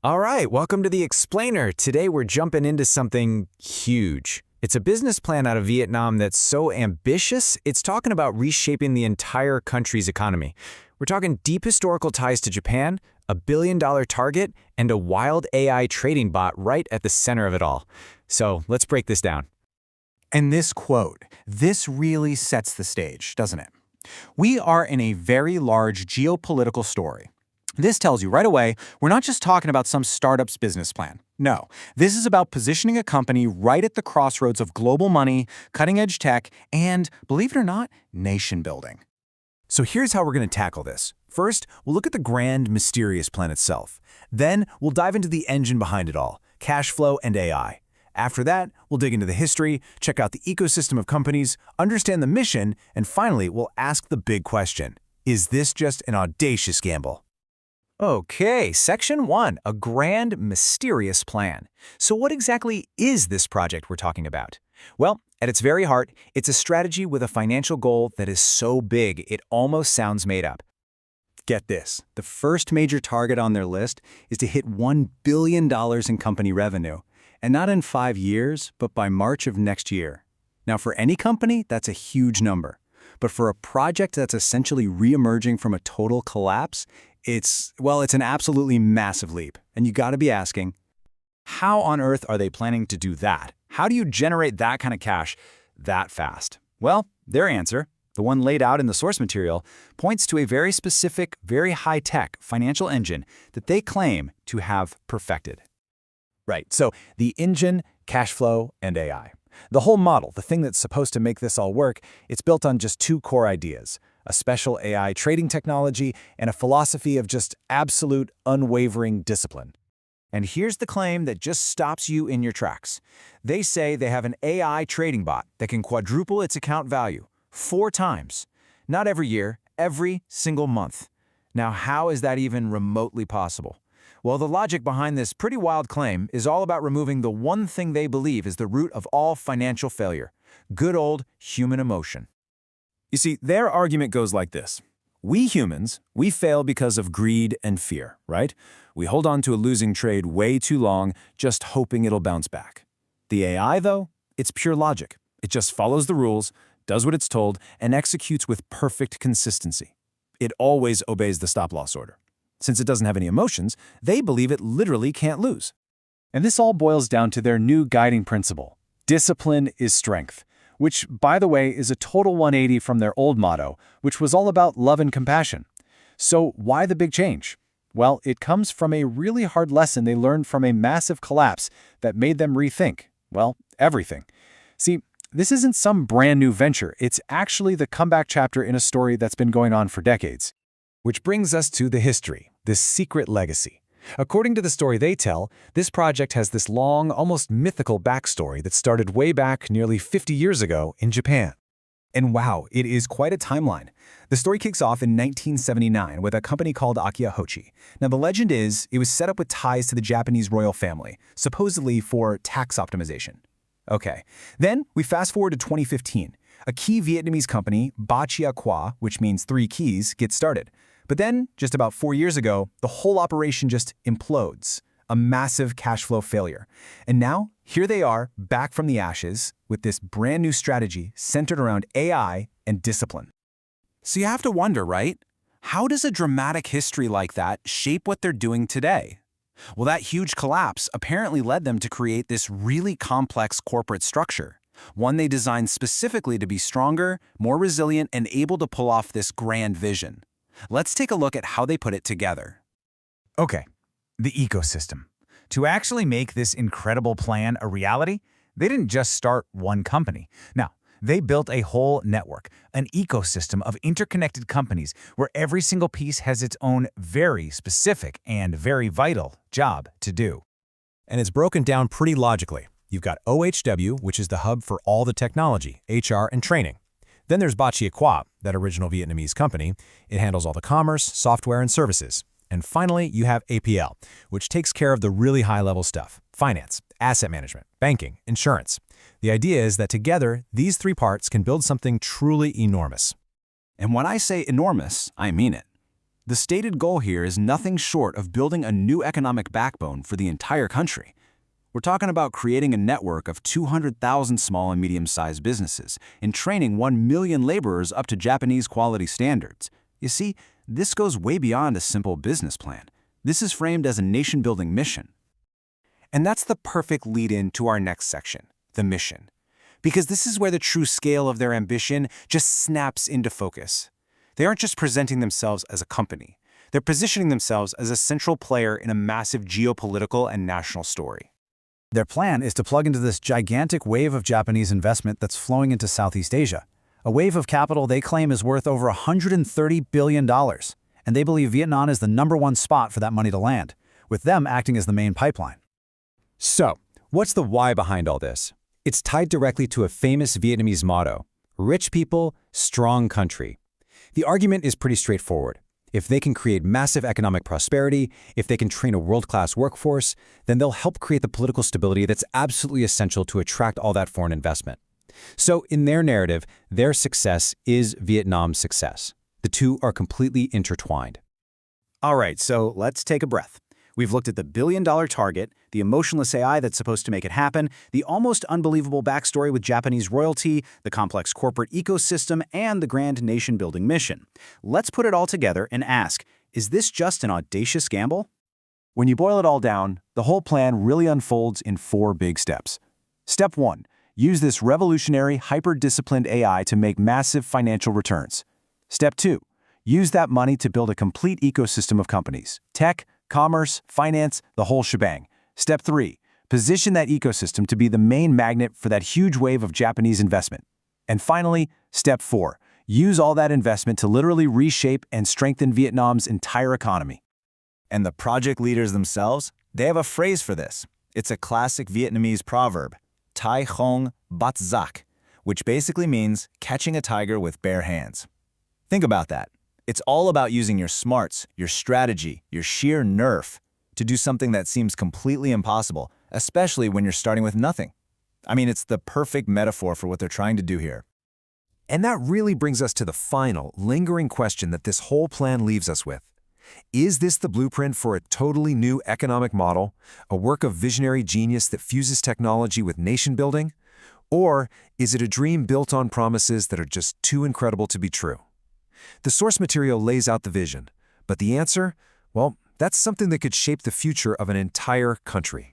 All right, welcome to the Explainer. Today we're jumping into something huge. It's a business plan out of Vietnam that's so ambitious, it's talking about reshaping the entire country's economy. We're talking deep historical ties to Japan, a billion-dollar target, and a wild AI trading bot right at the center of it all. So let's break this down. And this quote, this really sets the stage, doesn't it? We are in a very large geopolitical story. This tells you right away, we're not just talking about some startup's business plan. No, this is about positioning a company right at the crossroads of global money, cutting-edge tech, and, believe it or not, nation building. So here's how we're going to tackle this. First, we'll look at the grand, mysterious plan itself. Then, we'll dive into the engine behind it all, cash flow and AI. After that, we'll dig into the history, check out the ecosystem of companies, understand the mission, and finally, we'll ask the big question. Is this just an audacious gamble? Okay, Section 1, a grand, mysterious plan. So what exactly is this project we're talking about? Well, at its very heart, it's a strategy with a financial goal that is so big it almost sounds made up. Get this, the first major target on their list is to hit $1 billion in company revenue. And not in 5 years, but by March of next year. Now, for any company, that's a huge number. But for a project that's essentially re-emerging from a total collapse, it's an absolutely massive leap. And you gotta be asking, how on earth are they planning to do that? How do you generate that kind of cash that fast? Well, their answer, the one laid out in the source material, points to a very specific, very high-tech financial engine that they claim to have perfected. Right, so the engine, cash flow, and AI. The whole model, the thing that's supposed to make this all work, it's built on just two core ideas, a special AI trading technology and a philosophy of just absolute, unwavering discipline. And here's the claim that just stops you in your tracks. They say they have an AI trading bot that can quadruple its account value 4 times. Not every year, every single month. Now, how is that even remotely possible? Well, the logic behind this pretty wild claim is all about removing the one thing they believe is the root of all financial failure, good old human emotion. You see, their argument goes like this. We humans, we fail because of greed and fear, right? We hold on to a losing trade way too long, just hoping it'll bounce back. The AI, though, it's pure logic. It just follows the rules, does what it's told, and executes with perfect consistency. It always obeys the stop-loss order. Since it doesn't have any emotions, they believe it literally can't lose. And this all boils down to their new guiding principle. Discipline is strength, which, by the way, is a total 180 from their old motto, which was all about love and compassion. So why the big change? Well, it comes from a really hard lesson they learned from a massive collapse that made them rethink, well, everything. See, this isn't some brand new venture. It's actually the comeback chapter in a story that's been going on for decades. Which brings us to the history, this secret legacy. According to the story they tell, this project has this long, almost mythical backstory that started way back nearly 50 years ago in Japan. And wow, it is quite a timeline. The story kicks off in 1979 with a company called Audacious. Now, the legend is it was set up with ties to the Japanese royal family, supposedly for tax optimization. Okay, then we fast forward to 2015. A key Vietnamese company, Audacious, which means 3 keys, gets started. But then, just about 4 years ago, the whole operation just implodes. A massive cash flow failure. And now, here they are, back from the ashes, with this brand new strategy centered around AI and discipline. So you have to wonder, right? How does a dramatic history like that shape what they're doing today? Well, that huge collapse apparently led them to create this really complex corporate structure, one they designed specifically to be stronger, more resilient, and able to pull off this grand vision. Let's take a look at how they put it together. Okay, the ecosystem. To actually make this incredible plan a reality, they didn't just start one company. Now, they built a whole network, an ecosystem of interconnected companies where every single piece has its own very specific and very vital job to do. And it's broken down pretty logically. You've got OHW, which is the hub for all the technology, HR, and training. Then there's Audacious, that original Vietnamese company. It handles all the commerce, software, and services. And finally, you have APL, which takes care of the really high-level stuff, finance, asset management, banking, insurance. The idea is that together, these 3 parts can build something truly enormous. And when I say enormous, I mean it. The stated goal here is nothing short of building a new economic backbone for the entire country. We're talking about creating a network of 200,000 small and medium-sized businesses and training 1 million laborers up to Japanese quality standards. You see, this goes way beyond a simple business plan. This is framed as a nation-building mission. And that's the perfect lead-in to our next section, the mission. Because this is where the true scale of their ambition just snaps into focus. They aren't just presenting themselves as a company. They're positioning themselves as a central player in a massive geopolitical and national story. Their plan is to plug into this gigantic wave of Japanese investment that's flowing into Southeast Asia. A wave of capital they claim is worth over $130 billion. And they believe Vietnam is the #1 spot for that money to land, with them acting as the main pipeline. So, what's the why behind all this? It's tied directly to a famous Vietnamese motto: rich people, strong country. The argument is pretty straightforward. If they can create massive economic prosperity, if they can train a world-class workforce, then they'll help create the political stability that's absolutely essential to attract all that foreign investment. So, in their narrative, their success is Vietnam's success. The two are completely intertwined. All right, so let's take a breath. We've looked at the billion-dollar target, the emotionless AI that's supposed to make it happen, the almost unbelievable backstory with Japanese royalty, the complex corporate ecosystem, and the grand nation-building mission. Let's put it all together and ask, is this just an audacious gamble? When you boil it all down, the whole plan really unfolds in 4 big steps. Step 1. Use this revolutionary, hyper-disciplined AI to make massive financial returns. Step 2. Use that money to build a complete ecosystem of companies: tech, commerce, finance, the whole shebang. Step 3. Position that ecosystem to be the main magnet for that huge wave of Japanese investment. And finally, Step 4. Use all that investment to literally reshape and strengthen Vietnam's entire economy. And the project leaders themselves, they have a phrase for this. It's a classic Vietnamese proverb, Tai Hong Bat Zak, which basically means catching a tiger with bare hands. Think about that. It's all about using your smarts, your strategy, your sheer nerve to do something that seems completely impossible, especially when you're starting with nothing. I mean, it's the perfect metaphor for what they're trying to do here. And that really brings us to the final, lingering question that this whole plan leaves us with. Is this the blueprint for a totally new economic model, a work of visionary genius that fuses technology with nation building? Or is it a dream built on promises that are just too incredible to be true? The source material lays out the vision, but the answer, well, that's something that could shape the future of an entire country.